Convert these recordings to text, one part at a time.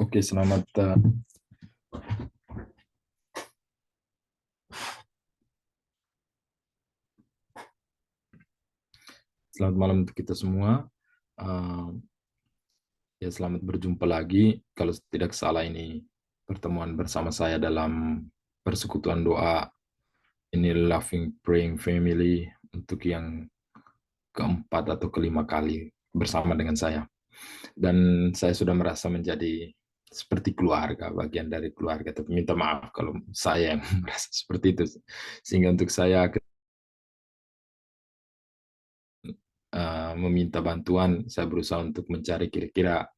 Oke, selamat selamat malam untuk kita semua. Eh, Ya, selamat berjumpa lagi. Kalau tidak salah ini pertemuan bersama saya dalam persekutuan doa ini Loving Praying Family untuk yang keempat atau kelima kali bersama dengan saya. Dan saya sudah merasa menjadi seperti keluarga, bagian dari keluarga. Tapi minta maaf kalau saya yang merasa seperti itu. Sehingga untuk saya meminta bantuan, saya berusaha untuk mencari kira-kira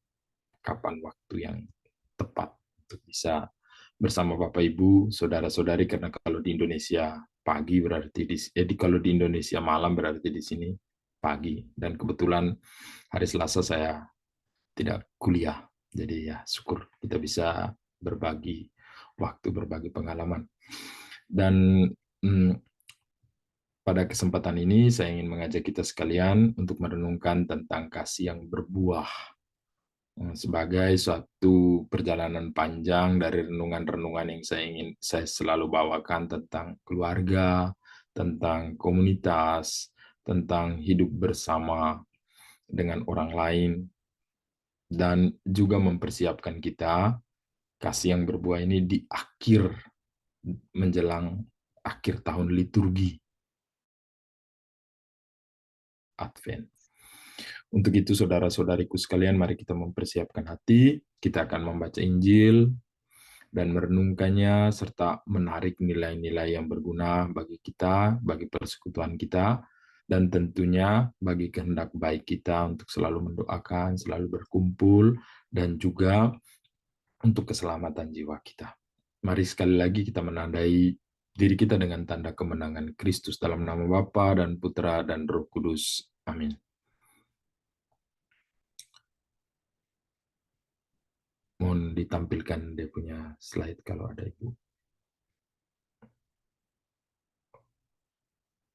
kapan waktu yang tepat untuk bisa bersama Bapak Ibu, saudara-saudari, karena kalau di Indonesia pagi berarti kalau di Indonesia malam berarti di sini pagi. Dan kebetulan hari Selasa saya tidak kuliah. Jadi ya syukur kita bisa berbagi waktu, berbagi pengalaman. Dan pada kesempatan ini saya ingin mengajak kita sekalian untuk merenungkan tentang kasih yang berbuah sebagai suatu perjalanan panjang dari renungan-renungan yang saya selalu bawakan tentang keluarga, tentang komunitas, tentang hidup bersama dengan orang lain, dan juga mempersiapkan kita kasih yang berbuah ini di akhir menjelang akhir tahun liturgi Advent. Untuk itu, saudara-saudariku sekalian, mari kita mempersiapkan hati. Kita akan membaca Injil dan merenungkannya, serta menarik nilai-nilai yang berguna bagi kita, bagi persekutuan kita, dan tentunya bagi kehendak baik kita untuk selalu mendoakan, selalu berkumpul, dan juga untuk keselamatan jiwa kita. Mari sekali lagi kita menandai diri kita dengan tanda kemenangan Kristus dalam nama Bapa dan Putra dan Roh Kudus. Amin. Mohon ditampilkan dia punya slide kalau ada Ibu.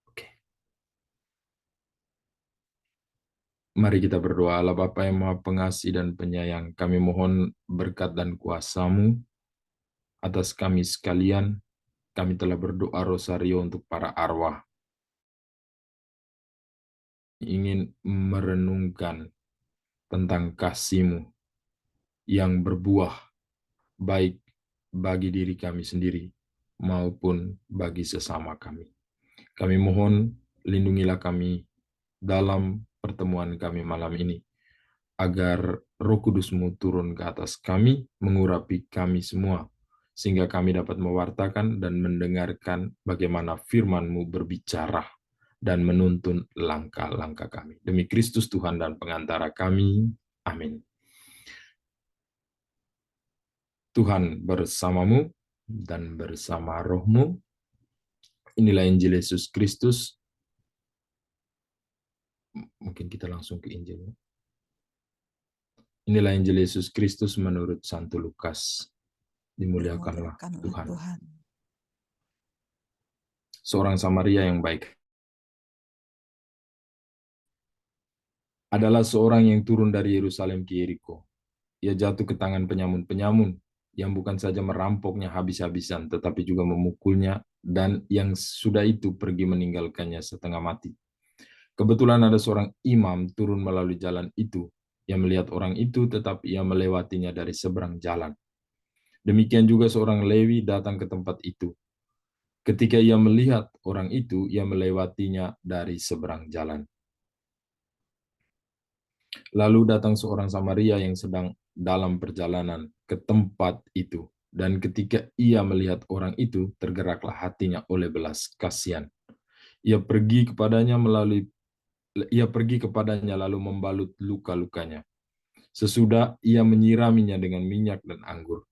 Oke. Mari kita berdoa. Allah Bapa yang Maha Pengasih dan Penyayang, kami mohon berkat dan kuasa-Mu atas kami sekalian. Kami telah berdoa rosario untuk para arwah. Ingin merenungkan tentang kasih-Mu yang berbuah baik bagi diri kami sendiri maupun bagi sesama kami. Kami mohon lindungilah kami dalam pertemuan kami malam ini, agar Roh Kudus-Mu turun ke atas kami, mengurapi kami semua, sehingga kami dapat mewartakan dan mendengarkan bagaimana firman-Mu berbicara dan menuntun langkah-langkah kami. Demi Kristus Tuhan dan pengantara kami. Amin. Tuhan bersamamu dan bersama rohmu. Inilah Injil Yesus Kristus. Mungkin kita langsung ke Injilnya. Inilah Injil Yesus Kristus menurut Santo Lukas. Dimuliakanlah Tuhan. Seorang Samaria yang baik adalah seorang yang turun dari Yerusalem ke Yeriko. Ia jatuh ke tangan penyamun-penyamun yang bukan saja merampoknya habis-habisan, tetapi juga memukulnya, dan yang sudah itu pergi meninggalkannya setengah mati. Kebetulan ada seorang imam turun melalui jalan itu. Ia melihat orang itu, tetapi ia melewatinya dari seberang jalan. Demikian juga seorang Lewi datang ke tempat itu. Ketika ia melihat orang itu, ia melewatinya dari seberang jalan. Lalu datang seorang Samaria yang sedang dalam perjalanan ke tempat itu. Dan ketika ia melihat orang itu, tergeraklah hatinya oleh belas kasihan. Ia pergi kepadanya lalu membalut luka-lukanya. Sesudah ia menyiraminya dengan minyak dan anggur.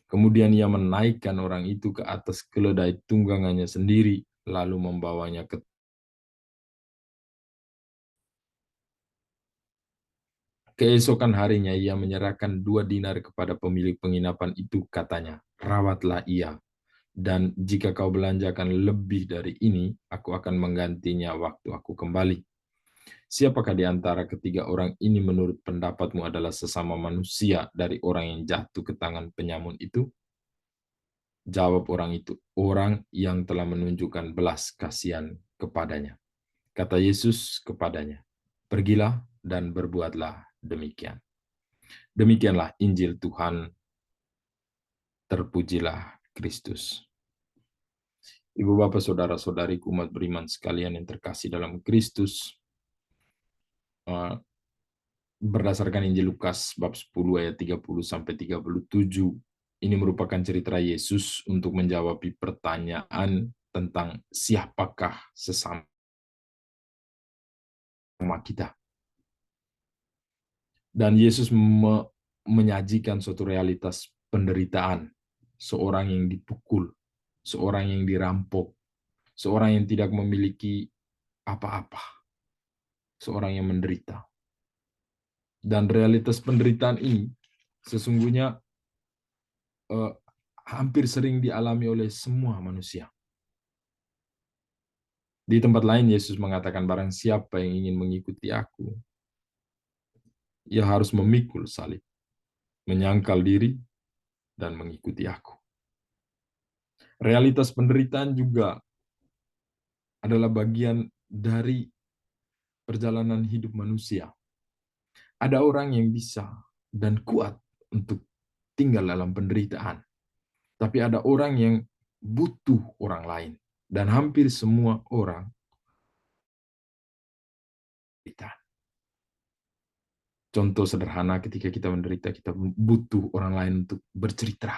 Kemudian ia menaikkan orang itu ke atas keledai tunggangannya sendiri, lalu membawanya ke Keesokan harinya ia menyerahkan 2 dinar kepada pemilik penginapan itu, katanya, rawatlah ia, dan jika kau belanjakan lebih dari ini, aku akan menggantinya waktu aku kembali. Siapakah di antara ketiga orang ini menurut pendapatmu adalah sesama manusia dari orang yang jatuh ke tangan penyamun itu? Jawab orang itu, orang yang telah menunjukkan belas kasihan kepadanya. Kata Yesus kepadanya, pergilah dan berbuatlah demikian. Demikianlah Injil Tuhan, terpujilah Kristus. Ibu bapak saudara-saudariku umat beriman sekalian yang terkasih dalam Kristus, eh, berdasarkan Injil Lukas bab 10 ayat 30 sampai 37, ini merupakan cerita Yesus untuk menjawab pertanyaan tentang siapakah sesama kita. Dan Yesus menyajikan suatu realitas penderitaan, seorang yang dipukul, seorang yang dirampok, seorang yang tidak memiliki apa-apa, seorang yang menderita. Dan realitas penderitaan ini sesungguhnya eh, hampir sering dialami oleh semua manusia. Di tempat lain Yesus mengatakan, barang siapa yang ingin mengikuti aku, ia harus memikul salib, menyangkal diri, dan mengikuti aku. Realitas penderitaan juga adalah bagian dari perjalanan hidup manusia. Ada orang yang bisa dan kuat untuk tinggal dalam penderitaan. Tapi ada orang yang butuh orang lain. Dan hampir semua orang kita. Contoh sederhana, ketika kita menderita, kita butuh orang lain untuk bercerita.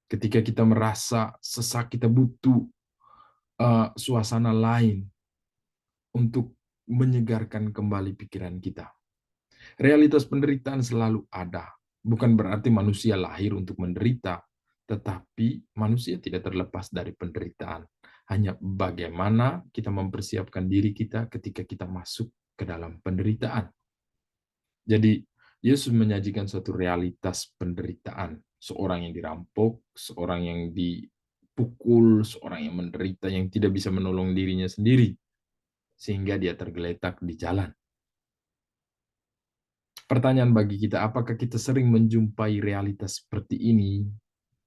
Ketika kita merasa sesak, kita butuh suasana lain untuk menyegarkan kembali pikiran kita. Realitas penderitaan selalu ada. Bukan berarti manusia lahir untuk menderita, tetapi manusia tidak terlepas dari penderitaan. Hanya bagaimana kita mempersiapkan diri kita ketika kita masuk ke dalam penderitaan. Jadi, Yesus menyajikan suatu realitas penderitaan. Seorang yang dirampok, seorang yang dipukul, seorang yang menderita, yang tidak bisa menolong dirinya sendiri, sehingga dia tergeletak di jalan. Pertanyaan bagi kita, apakah kita sering menjumpai realitas seperti ini?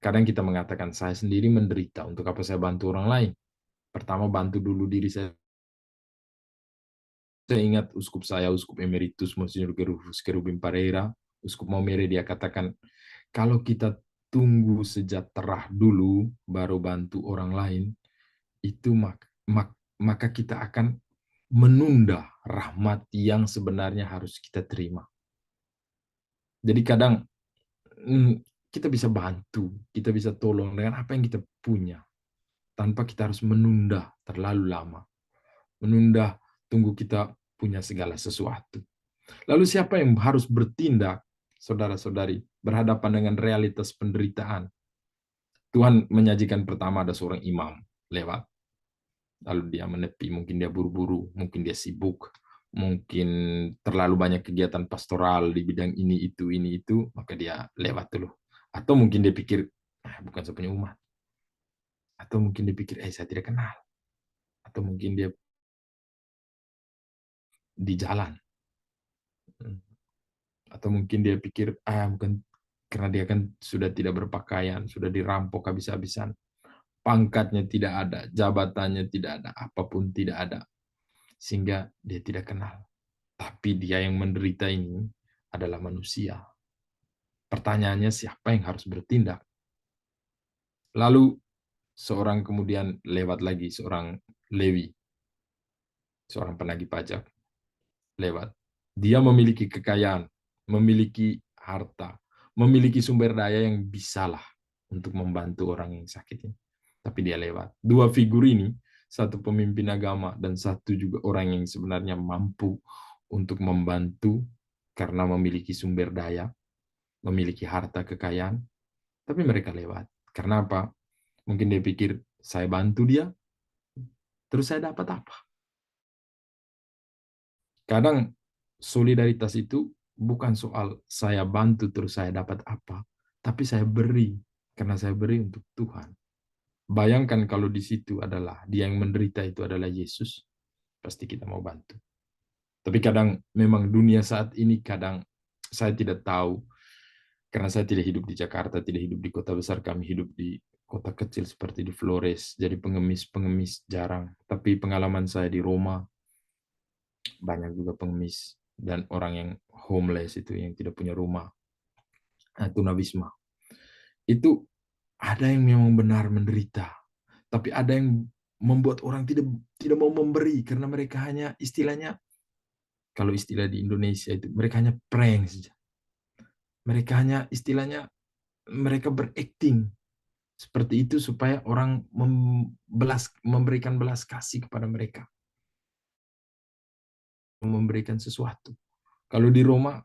Kadang kita mengatakan, saya sendiri menderita, untuk apa saya bantu orang lain? Pertama, bantu dulu diri saya. Saya ingat uskup saya, uskup emeritus, Monsignor Gerufus Kerubim Pereira, uskup Maumere, dia katakan, kalau kita tunggu sejahtera dulu, baru bantu orang lain, itu maka kita akan menunda rahmat yang sebenarnya harus kita terima. Jadi kadang kita bisa bantu, kita bisa tolong dengan apa yang kita punya, tanpa kita harus menunda terlalu lama. Menunda tunggu kita punya segala sesuatu. Lalu siapa yang harus bertindak, saudara-saudari, berhadapan dengan realitas penderitaan? Tuhan menyajikan pertama ada seorang imam lewat. Lalu dia menepi, mungkin dia buru-buru, mungkin dia sibuk, mungkin terlalu banyak kegiatan pastoral di bidang ini, itu, maka dia lewat dulu. Atau mungkin dia pikir, bukan saya punya umat. Atau mungkin dia pikir, saya tidak kenal. Atau mungkin dia di jalan. Atau mungkin dia pikir, bukan, karena dia kan sudah tidak berpakaian, sudah dirampok habis-habisan. Pangkatnya tidak ada, jabatannya tidak ada, apapun tidak ada. Sehingga dia tidak kenal. Tapi dia yang menderita ini adalah manusia. Pertanyaannya, siapa yang harus bertindak? Lalu seorang kemudian lewat lagi, seorang Lewi, seorang penagih pajak lewat. Dia memiliki kekayaan, memiliki harta, memiliki sumber daya yang bisalah untuk membantu orang yang sakit ini. Tapi dia lewat. Dua figur ini, satu pemimpin agama dan satu juga orang yang sebenarnya mampu untuk membantu karena memiliki sumber daya, memiliki harta kekayaan, tapi mereka lewat. Karena apa? Mungkin dia pikir, saya bantu dia, terus saya dapat apa? Kadang solidaritas itu bukan soal saya bantu terus saya dapat apa, tapi saya beri karena saya beri untuk Tuhan. Bayangkan kalau di situ adalah dia yang menderita itu adalah Yesus, pasti kita mau bantu. Tapi kadang memang dunia saat ini kadang saya tidak tahu, karena saya tidak hidup di Jakarta, tidak hidup di kota besar, kami hidup di kota kecil seperti di Flores, jadi pengemis-pengemis jarang. Tapi pengalaman saya di Roma, banyak juga pengemis dan orang yang homeless itu, yang tidak punya rumah, tunawisma. Itu ada yang memang benar menderita, tapi ada yang membuat orang tidak tidak mau memberi karena mereka hanya istilahnya, kalau istilah di Indonesia itu mereka hanya prank saja. Mereka hanya istilahnya mereka berakting seperti itu supaya orang memberikan belas kasih kepada mereka, memberikan sesuatu. Kalau di Roma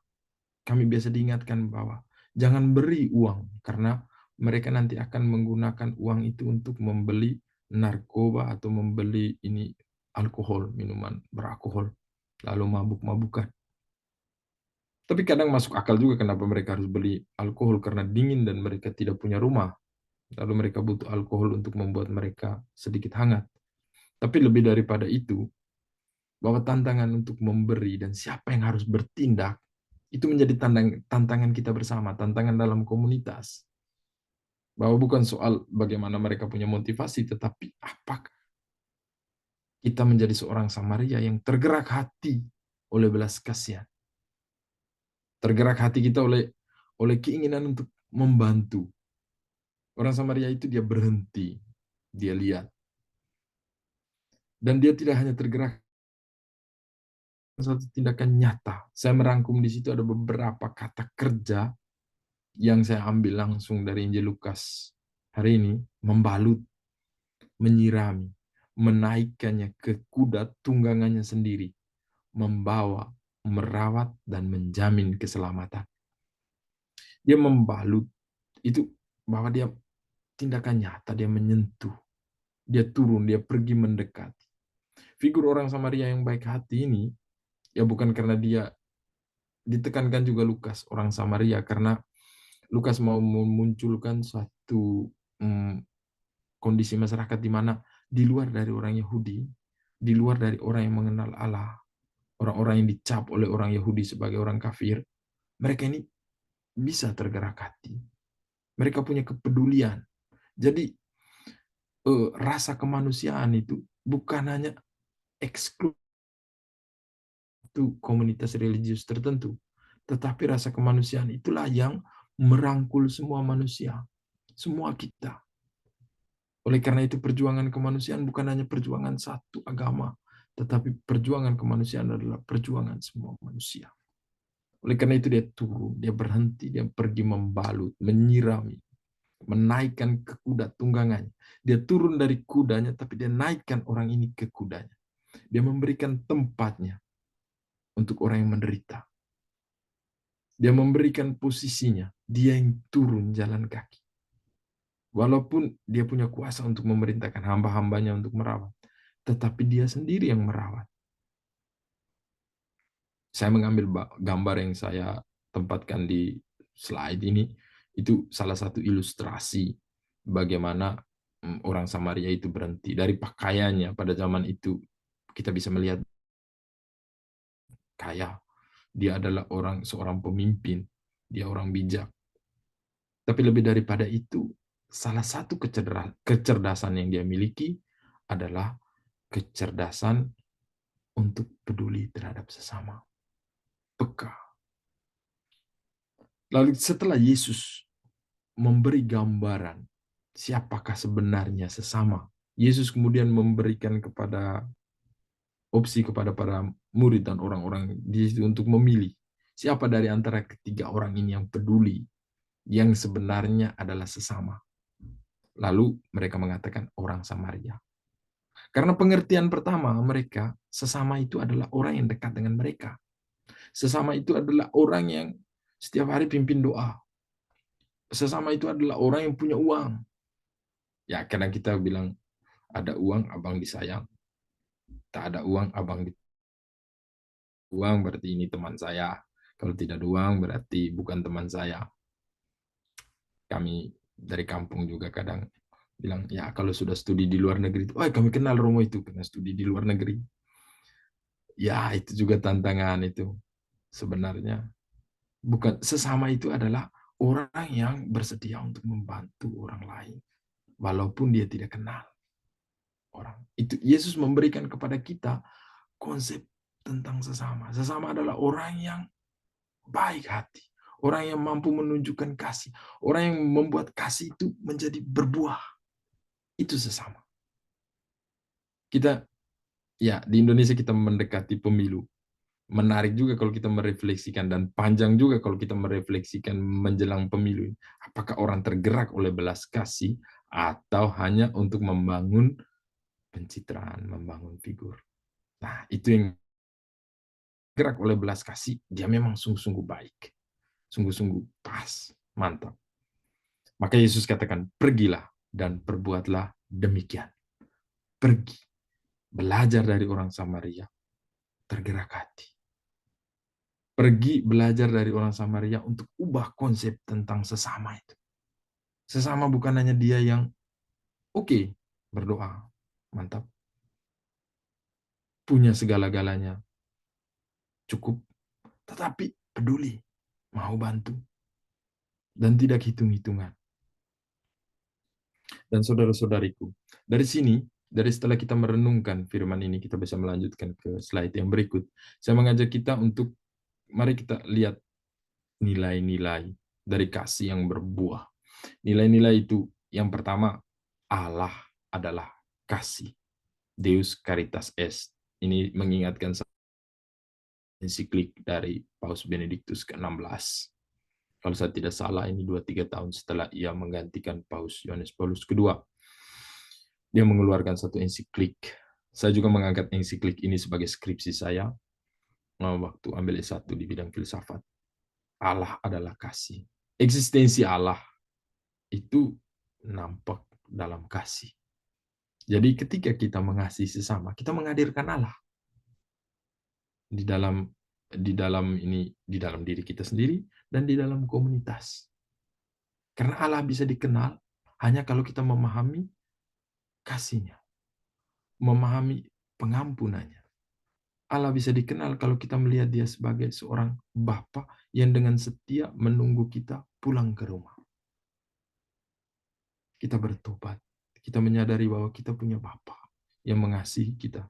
kami biasa diingatkan bahwa jangan beri uang karena mereka nanti akan menggunakan uang itu untuk membeli narkoba atau membeli ini alkohol, minuman beralkohol, lalu mabuk-mabukan. Tapi kadang masuk akal juga kenapa mereka harus beli alkohol, karena dingin dan mereka tidak punya rumah. Lalu mereka butuh alkohol untuk membuat mereka sedikit hangat. Tapi lebih daripada itu, bahwa tantangan untuk memberi dan siapa yang harus bertindak, itu menjadi tantangan kita bersama, tantangan dalam komunitas. Bahwa bukan soal bagaimana mereka punya motivasi, tetapi apakah kita menjadi seorang Samaria yang tergerak hati oleh belas kasihan. Tergerak hati kita oleh keinginan untuk membantu. Orang Samaria itu dia berhenti, dia lihat. Dan dia tidak hanya tergerak satu tindakan nyata. Saya merangkum di situ ada beberapa kata kerja yang saya ambil langsung dari Injil Lukas hari ini. Membalut, menyirami, menaikkannya ke kuda tunggangannya sendiri, membawa, merawat, dan menjamin keselamatan. Dia membalut, itu bahwa dia tindakan nyata, dia menyentuh, dia turun, dia pergi mendekat. Figur orang Samaria yang baik hati ini, ya bukan karena dia, ditekankan juga Lukas, orang Samaria, karena Lukas mau memunculkan satu kondisi masyarakat di mana di luar dari orang Yahudi, di luar dari orang yang mengenal Allah, orang-orang yang dicap oleh orang Yahudi sebagai orang kafir, mereka ini bisa tergerak hati. Mereka punya kepedulian. Jadi rasa kemanusiaan itu bukan hanya eksklusif komunitas religius tertentu, tetapi rasa kemanusiaan itulah yang merangkul semua manusia, semua kita. Oleh karena itu perjuangan kemanusiaan bukan hanya perjuangan satu agama, tetapi perjuangan kemanusiaan adalah perjuangan semua manusia. Oleh karena itu dia turun, dia berhenti, dia pergi membalut, menyirami, menaikkan ke kuda tunggangannya. Dia turun dari kudanya, tapi dia naikkan orang ini ke kudanya. Dia memberikan tempatnya untuk orang yang menderita. Dia memberikan posisinya, dia yang turun jalan kaki. Walaupun dia punya kuasa untuk memerintahkan hamba-hambanya untuk merawat, tetapi dia sendiri yang merawat. Saya mengambil gambar yang saya tempatkan di slide ini, itu salah satu ilustrasi bagaimana orang Samaria itu berhenti. Dari pakaiannya pada zaman itu, kita bisa melihat kaya. Dia adalah seorang pemimpin, dia orang bijak. Tapi lebih daripada itu, salah satu kecerdasan yang dia miliki adalah kecerdasan untuk peduli terhadap sesama. Peka. Lalu setelah Yesus memberi gambaran siapakah sebenarnya sesama, Yesus kemudian memberikan opsi kepada para murid dan orang-orang di situ untuk memilih siapa dari antara ketiga orang ini yang peduli, yang sebenarnya adalah sesama. Lalu mereka mengatakan orang Samaria. Karena pengertian pertama mereka, sesama itu adalah orang yang dekat dengan mereka. Sesama itu adalah orang yang setiap hari pimpin doa. Sesama itu adalah orang yang punya uang. Ya, kadang kita bilang, ada uang, abang disayang. Tak ada uang, abang uang berarti ini teman saya. Kalau tidak ada uang, berarti bukan teman saya. Kami dari kampung juga kadang bilang, ya kalau sudah studi di luar negeri, oh kami kenal Romo itu, karena studi di luar negeri. Ya, itu juga tantangan itu. Sebenarnya bukan sesama itu adalah orang yang bersedia untuk membantu orang lain walaupun dia tidak kenal orang. Itu Yesus memberikan kepada kita konsep tentang sesama. Sesama adalah orang yang baik hati, orang yang mampu menunjukkan kasih, orang yang membuat kasih itu menjadi berbuah. Itu sesama. Kita ya di Indonesia kita mendekati pemilu. Menarik juga kalau kita merefleksikan dan panjang juga kalau kita merefleksikan menjelang pemilu. Apakah orang tergerak oleh belas kasih atau hanya untuk membangun pencitraan, membangun figur. Nah, itu yang gerak oleh belas kasih, dia memang sungguh-sungguh baik. Sungguh-sungguh pas, mantap. Maka Yesus katakan, pergilah dan perbuatlah demikian. Pergi, belajar dari orang Samaria, tergerak hati. Pergi belajar dari orang Samaria untuk ubah konsep tentang sesama itu. Sesama bukan hanya dia yang oke, berdoa, mantap, punya segala-galanya, cukup, tetapi peduli, mau bantu, dan tidak hitung-hitungan. Dan saudara-saudariku, dari sini, dari setelah kita merenungkan firman ini, kita bisa melanjutkan ke slide yang berikut. Saya mengajak kita untuk, mari kita lihat nilai-nilai dari kasih yang berbuah. Nilai-nilai itu, yang pertama, Allah adalah kasih. Deus Caritas Est. Ini mengingatkan ensiklik dari Paus Benediktus ke-16. Kalau saya tidak salah, ini 2-3 tahun setelah ia menggantikan Paus Yohanes Paulus kedua. Dia mengeluarkan satu ensiklik. Saya juga mengangkat ensiklik ini sebagai skripsi saya waktu ambil S1 di bidang filsafat. Allah adalah kasih. Eksistensi Allah itu nampak dalam kasih. Jadi ketika kita mengasihi sesama, kita menghadirkan Allah di dalam diri kita sendiri dan di dalam komunitas. Karena Allah bisa dikenal hanya kalau kita memahami kasih-Nya, memahami pengampunannya. Allah bisa dikenal kalau kita melihat dia sebagai seorang Bapa yang dengan setia menunggu kita pulang ke rumah. Kita bertobat, kita menyadari bahwa kita punya Bapa yang mengasihi kita.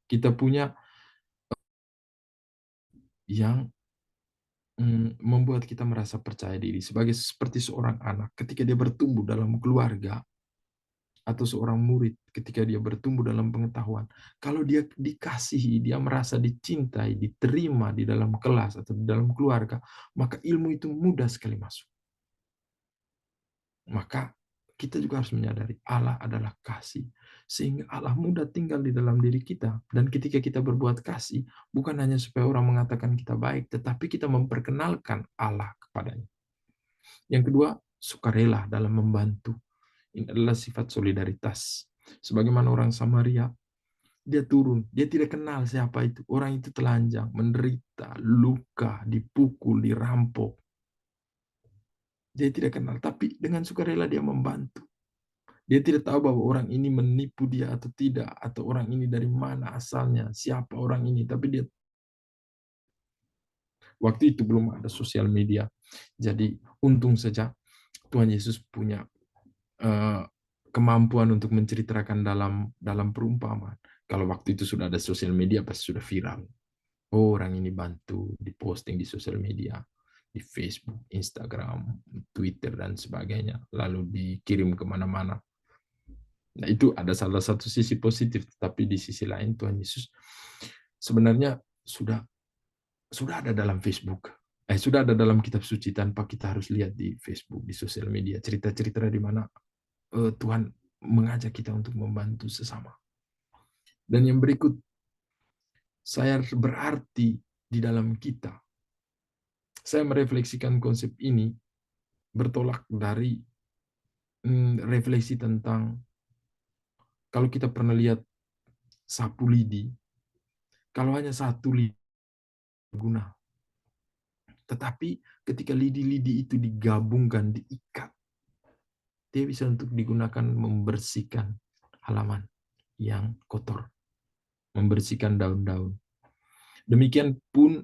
Kita punya yang membuat kita merasa percaya diri seperti seorang anak ketika dia bertumbuh dalam keluarga, atau seorang murid ketika dia bertumbuh dalam pengetahuan. Kalau dia dikasihi, dia merasa dicintai, diterima di dalam kelas atau di dalam keluarga, maka ilmu itu mudah sekali masuk. Maka kita juga harus menyadari Allah adalah kasih, sehingga Allah mudah tinggal di dalam diri kita. Dan ketika kita berbuat kasih, bukan hanya supaya orang mengatakan kita baik, tetapi kita memperkenalkan Allah kepadanya. Yang kedua, sukarela dalam membantu. Ini adalah sifat solidaritas. Sebagaimana orang Samaria, dia turun, dia tidak kenal siapa itu. Orang itu telanjang, menderita, luka, dipukul, dirampok. Dia tidak kenal, tapi dengan sukarela dia membantu. Dia tidak tahu bahwa orang ini menipu dia atau tidak, atau orang ini dari mana asalnya, siapa orang ini. Tapi dia waktu itu belum ada sosial media. Jadi untung saja Tuhan Yesus punya kemampuan untuk menceritakan dalam perumpamaan. Kalau waktu itu sudah ada sosial media, pasti sudah viral. Oh, orang ini bantu, diposting di sosial media, di Facebook, Instagram, Twitter, dan sebagainya. Lalu dikirim kemana-mana. Nah, itu ada salah satu sisi positif, tapi di sisi lain Tuhan Yesus sebenarnya sudah ada dalam Facebook. Sudah ada dalam kitab suci tanpa kita harus lihat di Facebook, di sosial media. Cerita-cerita di mana Tuhan mengajak kita untuk membantu sesama. Dan yang berikut, saya berarti di dalam kita. Saya merefleksikan konsep ini bertolak dari refleksi tentang kalau kita pernah lihat sapu lidi, kalau hanya satu lidi guna. Tetapi ketika lidi-lidi itu digabungkan, diikat, dia bisa untuk digunakan membersihkan halaman yang kotor, membersihkan daun-daun. Demikian pun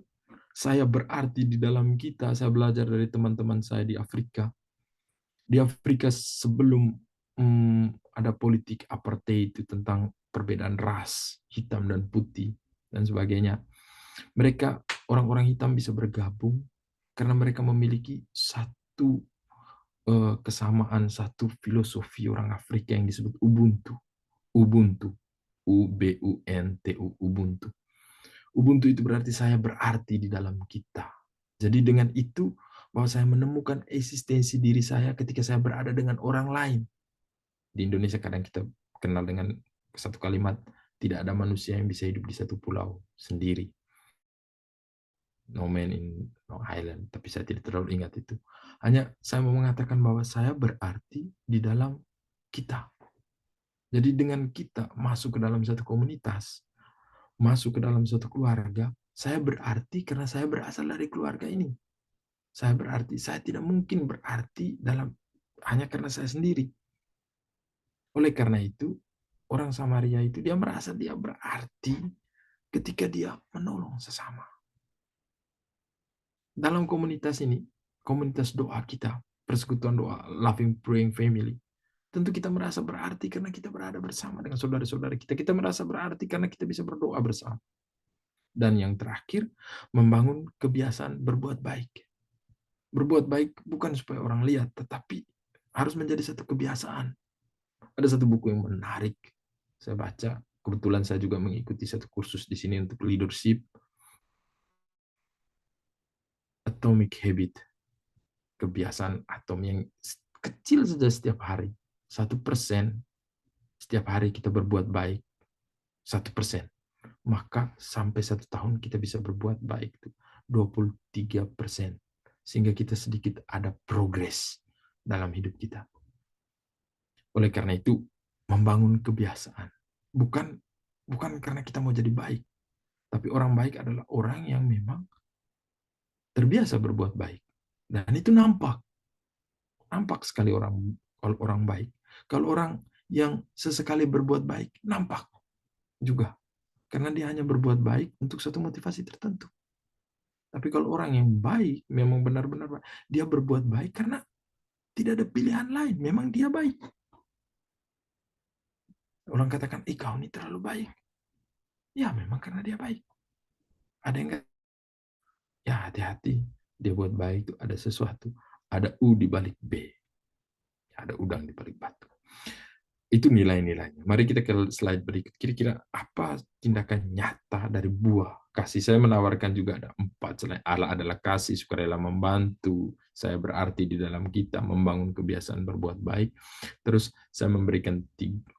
saya berarti di dalam kita, saya belajar dari teman-teman saya di Afrika. Di Afrika sebelum ada politik apartheid itu tentang perbedaan ras, hitam dan putih, dan sebagainya. Mereka, orang-orang hitam bisa bergabung karena mereka memiliki satu kesamaan, satu filosofi orang Afrika yang disebut Ubuntu. Ubuntu. U-B-U-N-T-U, Ubuntu. Ubuntu itu berarti saya berarti di dalam kita. Jadi dengan itu, bahwa saya menemukan eksistensi diri saya ketika saya berada dengan orang lain. Di Indonesia kadang kita kenal dengan satu kalimat, tidak ada manusia yang bisa hidup di satu pulau sendiri. No man in no island. Tapi saya tidak terlalu ingat itu. Hanya saya mau mengatakan bahwa saya berarti di dalam kita. Jadi dengan kita masuk ke dalam satu komunitas, masuk ke dalam suatu keluarga, saya berarti karena saya berasal dari keluarga ini. Saya berarti, saya tidak mungkin berarti dalam hanya karena saya sendiri. Oleh karena itu, orang Samaria itu dia merasa dia berarti ketika dia menolong sesama. Dalam komunitas ini, komunitas doa kita, persekutuan doa, loving praying family, tentu kita merasa berarti karena kita berada bersama dengan saudara-saudara kita. Kita merasa berarti karena kita bisa berdoa bersama. Dan yang terakhir, membangun kebiasaan berbuat baik. Berbuat baik bukan supaya orang lihat, tetapi harus menjadi satu kebiasaan. Ada satu buku yang menarik, saya baca. Kebetulan saya juga mengikuti satu kursus di sini untuk leadership. Atomic Habit. Kebiasaan atom yang kecil saja setiap hari. 1%, setiap hari kita berbuat baik. 1%. Maka sampai 1 tahun kita bisa berbuat baik. 23%. Sehingga kita sedikit ada progres dalam hidup kita. Oleh karena itu, membangun kebiasaan. Bukan karena kita mau jadi baik. Tapi orang baik adalah orang yang memang terbiasa berbuat baik. Dan itu nampak. Nampak sekali kalau orang baik. Kalau orang yang sesekali berbuat baik, nampak juga. Karena dia hanya berbuat baik untuk satu motivasi tertentu. Tapi kalau orang yang baik, memang benar-benar baik, dia berbuat baik karena tidak ada pilihan lain. Memang dia baik. Orang katakan, kau ini terlalu baik. Ya, memang karena dia baik. Ada yang enggak? Ya, hati-hati. Dia buat baik itu ada sesuatu. Ada U di balik B. Ada udang di balik batu. Itu nilai-nilainya. Mari kita ke slide berikut. Kira-kira apa tindakan nyata dari buah kasih? Saya menawarkan juga ada 4. Selain Allah adalah kasih, sukarela membantu. Saya berarti di dalam kita membangun kebiasaan berbuat baik. Terus saya memberikan 4.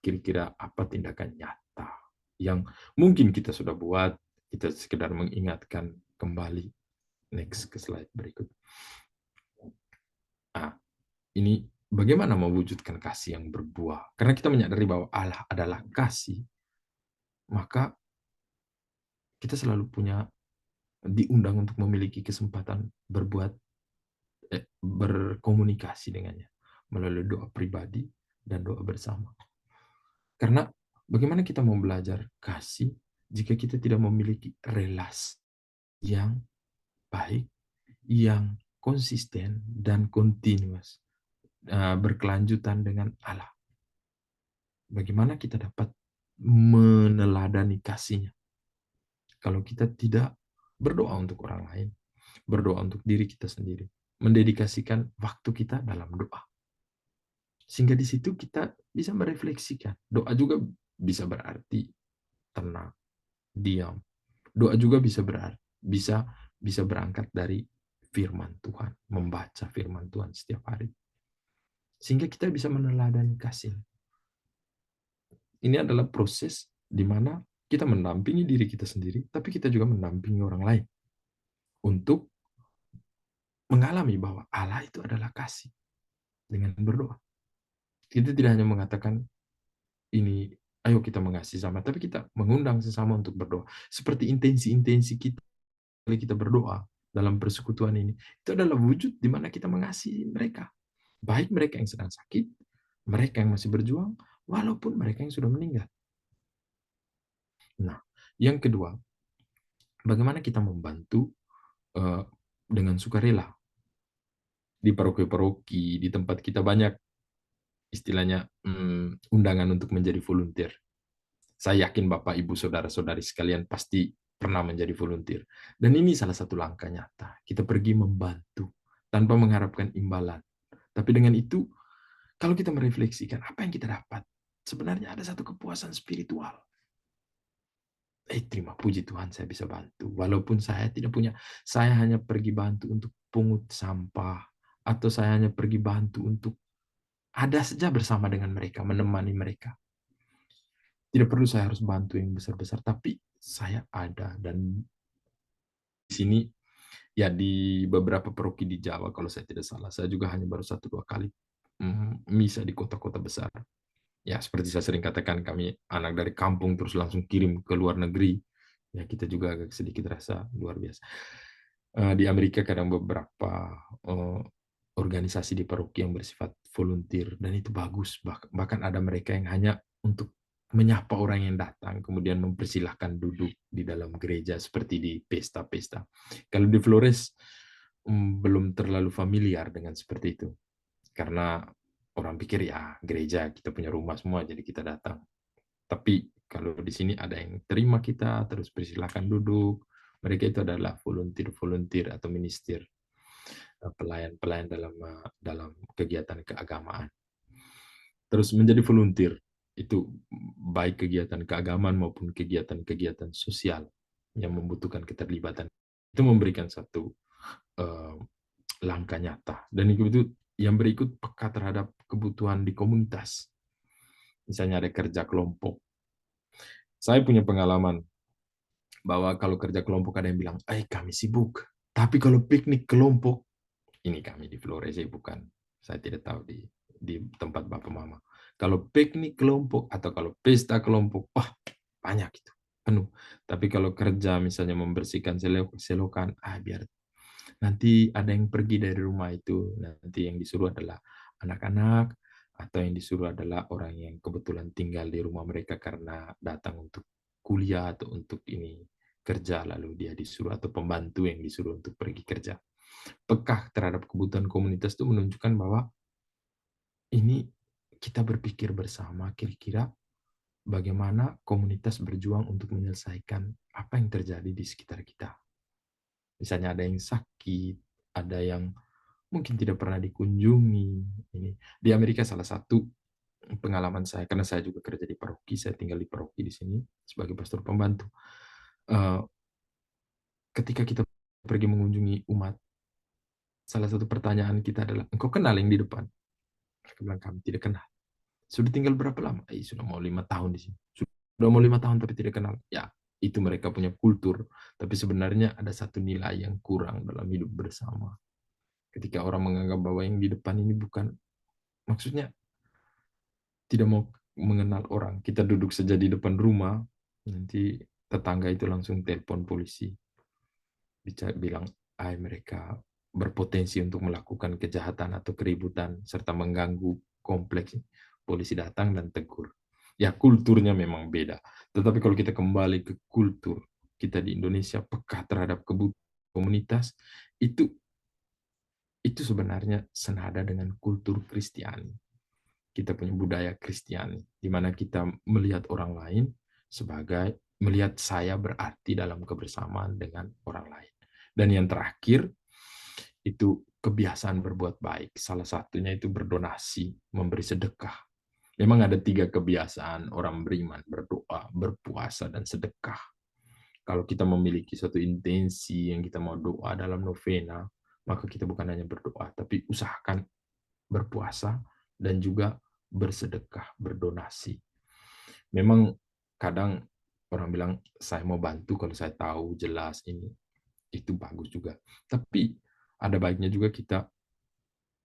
Kira-kira apa tindakan nyata yang mungkin kita sudah buat, kita sekedar mengingatkan kembali. Next ke slide berikut. Ini bagaimana mewujudkan kasih yang berbuah? Karena kita menyadari bahwa Allah adalah kasih, maka kita selalu diundang untuk memiliki kesempatan berkomunikasi dengannya melalui doa pribadi dan doa bersama. Karena bagaimana kita mau belajar kasih jika kita tidak memiliki relasi yang baik, yang konsisten dan continuous, berkelanjutan dengan Allah. Bagaimana kita dapat meneladani kasih-Nya kalau kita tidak berdoa untuk orang lain, berdoa untuk diri kita sendiri, mendedikasikan waktu kita dalam doa. Sehingga di situ kita bisa merefleksikan. Doa juga bisa berarti tenang, diam. Doa juga bisa berangkat dari firman Tuhan, membaca firman Tuhan setiap hari. Sehingga kita bisa meneladani kasih. Ini adalah proses di mana kita mendampingi diri kita sendiri, tapi kita juga mendampingi orang lain untuk mengalami bahwa Allah itu adalah kasih dengan berdoa. Kita tidak hanya mengatakan ini, ayo kita mengasihi sama, tapi kita mengundang sesama untuk berdoa. Seperti intensi-intensi kita berdoa dalam persekutuan ini, itu adalah wujud di mana kita mengasihi mereka. Baik mereka yang sedang sakit, mereka yang masih berjuang, walaupun mereka yang sudah meninggal. Nah, yang kedua, bagaimana kita membantu dengan sukarela. Di paroki-paroki, di tempat kita banyak istilahnya undangan untuk menjadi volunteer. Saya yakin Bapak, Ibu, Saudara-saudari sekalian pasti pernah menjadi volunteer. Dan ini salah satu langkah nyata. Kita pergi membantu tanpa mengharapkan imbalan. Tapi dengan itu, kalau kita merefleksikan apa yang kita dapat, sebenarnya ada satu kepuasan spiritual. Terima puji Tuhan saya bisa bantu. Walaupun saya tidak punya, saya hanya pergi bantu untuk pungut sampah, atau saya hanya pergi bantu untuk ada saja bersama dengan mereka, menemani mereka. Tidak perlu saya harus bantu yang besar-besar, tapi saya ada. Dan di sini, ya di beberapa paroki di Jawa, kalau saya tidak salah, saya juga hanya baru 1-2 kali misa di kota-kota besar. Ya, seperti saya sering katakan, kami anak dari kampung terus langsung kirim ke luar negeri. Ya, kita juga agak sedikit rasa luar biasa. Di Amerika kadang beberapa organisasi di paroki yang bersifat volunteer, dan itu bagus. Bahkan ada mereka yang hanya untuk menyapa orang yang datang, kemudian mempersilahkan duduk di dalam gereja seperti di pesta-pesta. Kalau di Flores belum terlalu familiar dengan seperti itu, karena orang pikir ya gereja kita punya rumah semua, jadi kita datang. Tapi kalau di sini ada yang terima kita, terus persilahkan duduk. Mereka itu adalah volunteer atau minister, pelayan-pelayan dalam kegiatan keagamaan. Terus menjadi volunteer itu baik kegiatan keagamaan maupun kegiatan-kegiatan sosial yang membutuhkan keterlibatan, itu memberikan satu uh, langkah nyata. Dan itu yang berikut peka terhadap kebutuhan di komunitas. Misalnya ada kerja kelompok. Saya punya pengalaman bahwa kalau kerja kelompok ada yang bilang, kami sibuk. Tapi kalau piknik kelompok, ini kami di Flores, bukan. Saya tidak tahu di tempat Bapak Mama. Kalau piknik kelompok atau kalau pesta kelompok, wah banyak itu, penuh. Tapi kalau kerja misalnya membersihkan selokan, biar nanti ada yang pergi dari rumah itu, nanti yang disuruh adalah anak-anak, atau yang disuruh adalah orang yang kebetulan tinggal di rumah mereka karena datang untuk kuliah atau untuk ini kerja, lalu dia disuruh, atau pembantu yang disuruh untuk pergi kerja. Peka terhadap kebutuhan komunitas itu menunjukkan bahwa ini kita berpikir bersama kira-kira bagaimana komunitas berjuang untuk menyelesaikan apa yang terjadi di sekitar kita. Misalnya ada yang sakit, ada yang mungkin tidak pernah dikunjungi. Ini di Amerika salah satu pengalaman saya, karena saya juga kerja di paroki, saya tinggal di paroki di sini sebagai pastor pembantu. Ketika kita pergi mengunjungi umat, salah satu pertanyaan kita adalah, engkau kenal yang di depan? Mereka bilang, kami tidak kenal. Sudah tinggal berapa lama? Sudah mau 5 tahun di sini. Sudah mau 5 tahun tapi tidak kenal. Ya, itu mereka punya kultur. Tapi sebenarnya ada satu nilai yang kurang dalam hidup bersama. Ketika orang menganggap bahwa yang di depan ini bukan, maksudnya tidak mau mengenal orang. Kita duduk saja di depan rumah, nanti tetangga itu langsung telepon polisi. Bilang, mereka berpotensi untuk melakukan kejahatan atau keributan, serta mengganggu kompleks. Polisi datang dan tegur. Ya, kulturnya memang beda. Tetapi kalau kita kembali ke kultur kita di Indonesia, peka terhadap kebutuhan komunitas, itu sebenarnya senada dengan kultur Kristiani. Kita punya budaya Kristiani, di mana kita melihat orang lain sebagai, melihat saya berarti dalam kebersamaan dengan orang lain. Dan yang terakhir, itu kebiasaan berbuat baik. Salah satunya itu berdonasi, memberi sedekah. Memang ada 3 kebiasaan orang beriman: berdoa, berpuasa, dan sedekah. Kalau kita memiliki suatu intensi yang kita mau doa dalam novena, maka kita bukan hanya berdoa, tapi usahakan berpuasa dan juga bersedekah, berdonasi. Memang kadang orang bilang, saya mau bantu kalau saya tahu jelas ini, itu bagus juga. Tapi ada baiknya juga kita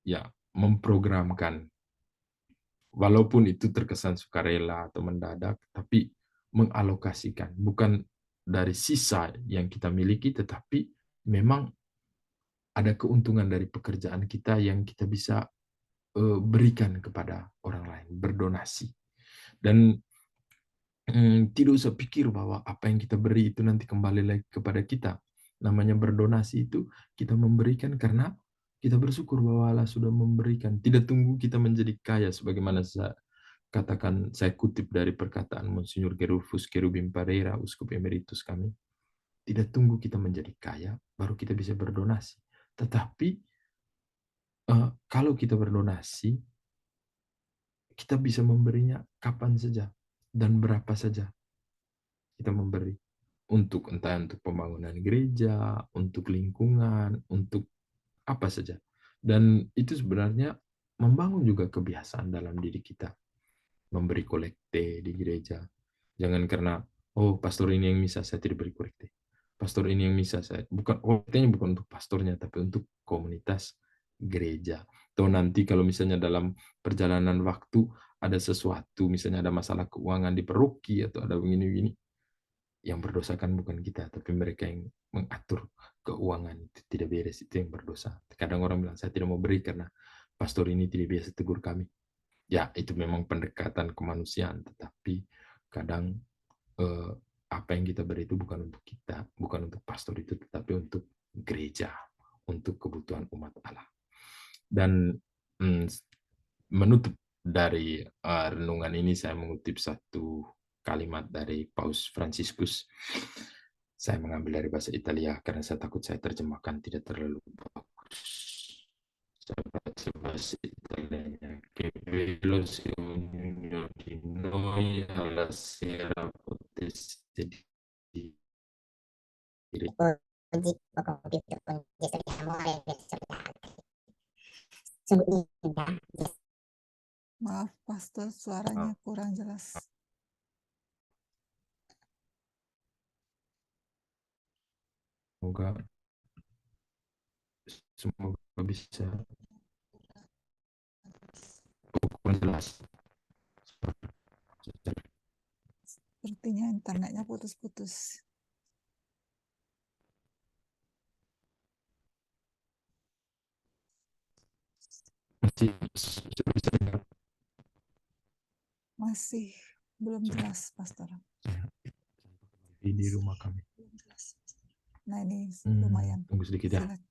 ya memprogramkan, walaupun itu terkesan sukarela atau mendadak, tapi mengalokasikan, bukan dari sisa yang kita miliki, tetapi memang ada keuntungan dari pekerjaan kita yang kita bisa berikan kepada orang lain, berdonasi. Dan tidak usah pikir bahwa apa yang kita beri itu nanti kembali lagi kepada kita. Namanya berdonasi itu kita memberikan karena kita bersyukur bahwa Allah sudah memberikan. Tidak tunggu kita menjadi kaya sebagaimana saya katakan, saya kutip dari perkataan Monsignor Gerulfus Cherubim Pereira, Uskup Emeritus kami. Tidak tunggu kita menjadi kaya baru kita bisa berdonasi. Tetapi kalau kita berdonasi, kita bisa memberinya kapan saja dan berapa saja kita memberi, untuk entah untuk pembangunan gereja, untuk lingkungan, untuk apa saja. Dan itu sebenarnya membangun juga kebiasaan dalam diri kita, memberi kolekte di gereja. Jangan karena, oh pastor ini yang misa, saya tidak beri kolekte. Pastor ini yang misa, saya bukan, kolektenya bukan untuk pastornya, tapi untuk komunitas gereja. Atau nanti kalau misalnya dalam perjalanan waktu ada sesuatu, misalnya ada masalah keuangan di paroki atau ada begini-begini, yang berdosa kan bukan kita, tapi mereka yang mengatur keuangan itu tidak beres, itu yang berdosa. Kadang orang bilang, saya tidak mau beri karena pastor ini tidak biasa tegur kami. Ya, itu memang pendekatan kemanusiaan, tetapi kadang eh, apa yang kita beri itu bukan untuk kita, bukan untuk pastor itu, tetapi untuk gereja, untuk kebutuhan umat Allah. Dan mm, menutup dari renungan ini, saya mengutip satu kalimat dari Paus Fransiskus. Saya mengambil dari bahasa Italia karena saya takut saya terjemahkan tidak terlalu bagus. Saya baca bahasa Italianya. Che bello se ognuno di noi alla sera potesse dire Oggi ho compiuto un gesto di amore verso gli altri. Sungguh indah. Maaf, Pastor, suaranya kurang jelas. semoga bisa kurang jelas. Sepertinya internetnya putus-putus. Masih sudah bisa dengar? Masih belum jelas, Pastor. Di rumah kami. Nah, ini lumayan. Tunggu sedikit ya. Silakan.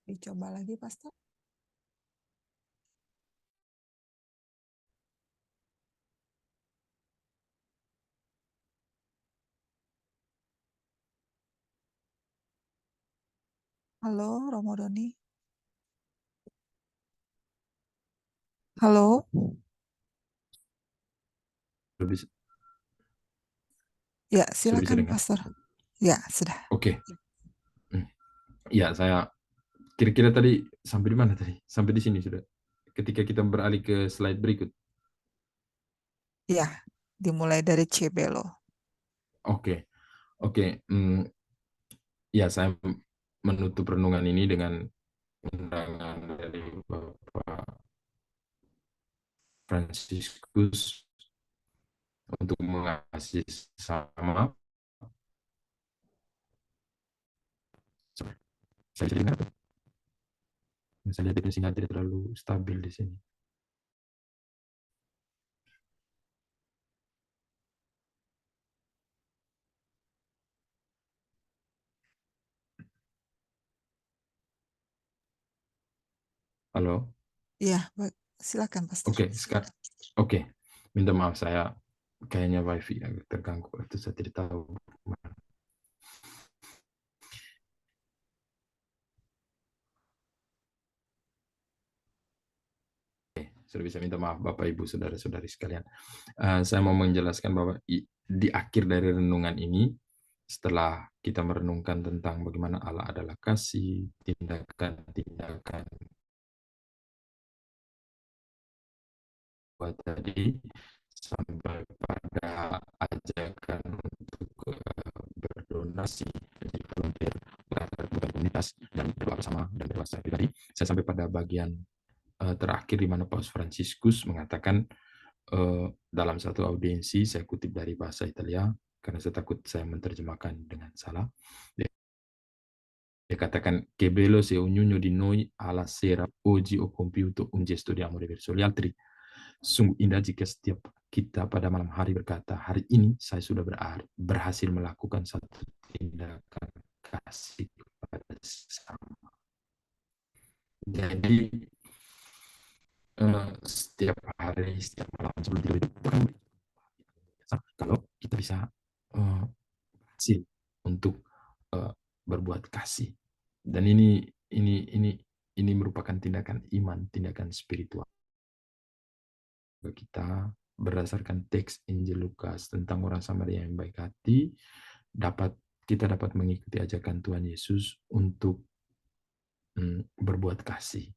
Dicoba lagi, Pastor. Halo, Romo Doni. Halo. Sudah bisa, Ya, sudah bisa silakan, dengar? Pastor. Ya, sudah. Oke. Ya, saya kira-kira tadi sampai di mana tadi? Sampai di sini sudah. Ketika kita beralih ke slide berikut. Ya, dimulai dari Cebelo. Oke. Oke. Ya, saya menutup renungan ini dengan undangan dari Bapak Fransiskus untuk mengasih sama. Saya bisa dengar tuh. Saya lihat sinyal tidak terlalu stabil di sini. Halo? Ya, silakan, Pastor. Oke, sekarang. Oke. Minta maaf, saya kayaknya wifi agak terganggu. Itu saya tidak tahu. Sudah bisa minta maaf Bapak Ibu Saudara-saudari sekalian. Saya mau menjelaskan bahwa di akhir dari renungan ini, setelah kita merenungkan tentang bagaimana Allah adalah kasih, tindakan-tindakan buat tadi, sampai pada ajakan untuk berdonasi, menjadi volunteer, komunitas, dan berdoa bersama, dan berdoa secara pribadi. Saya sampai pada bagian terakhir di mana Paus Fransiskus mengatakan dalam satu audiensi, saya kutip dari bahasa Italia, karena saya takut saya menerjemahkan dengan salah. Dia katakan, che bello se ognuno di noi alla sera oggi ho compiuto un gesto di amore verso gli altri. Sungguh indah jika setiap kita pada malam hari berkata, hari ini saya sudah berhasil melakukan satu tindakan kasih kepada sesama. Jadi setiap hari, setiap malam sebelum tidur itu kan kalau kita bisa berhasil untuk berbuat kasih. Dan ini merupakan tindakan iman, tindakan spiritual kita berdasarkan teks Injil Lukas tentang orang Samaria yang baik hati. Kita dapat mengikuti ajakan Tuhan Yesus untuk berbuat kasih,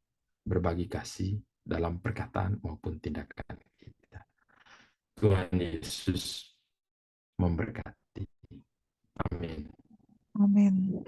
berbagi kasih dalam perkataan maupun tindakan kita. Tuhan Yesus memberkati. Amin. Amin.